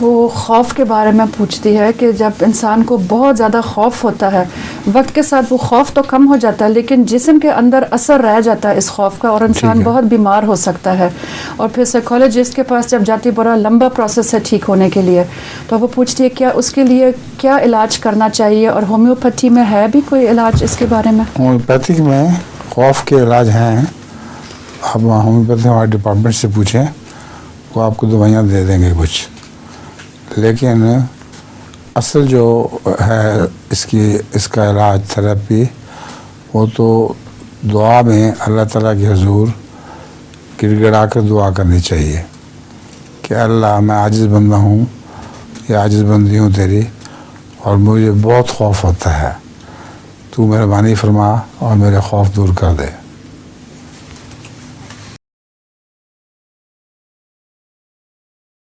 وہ خوف کے بارے میں پوچھتی ہے کہ جب انسان کو بہت زیادہ خوف ہوتا ہے، وقت کے ساتھ وہ خوف تو کم ہو جاتا ہے لیکن جسم کے اندر اثر رہ جاتا ہے اس خوف کا، اور انسان بہت بیمار ہو سکتا ہے، اور پھر سائیکالوجسٹ کے پاس جب جاتی بڑا لمبا پروسیس ہے ٹھیک ہونے کے لیے، تو وہ پوچھتی ہے کیا اس کے لیے کیا علاج کرنا چاہیے، اور ہومیوپیتھی میں ہے بھی کوئی علاج اس کے بارے میں؟ ہومیوپیتھک میں خوف کے علاج ہیں، آپ ہومیوپیتھی ہمارے ڈپارٹمنٹ سے پوچھیں، وہ آپ کو دوائیاں دے دیں گے کچھ، لیکن اصل جو ہے اس کا علاج تھراپی، وہ تو دعا میں اللہ تعالیٰ کے حضور گڑ گڑا کر دعا کرنی چاہیے کہ اللہ میں عاجز بندہ ہوں یا عاجز بندی ہوں تیری، اور مجھے بہت خوف ہوتا ہے، تو مہربانی فرما اور میرے خوف دور کر دے۔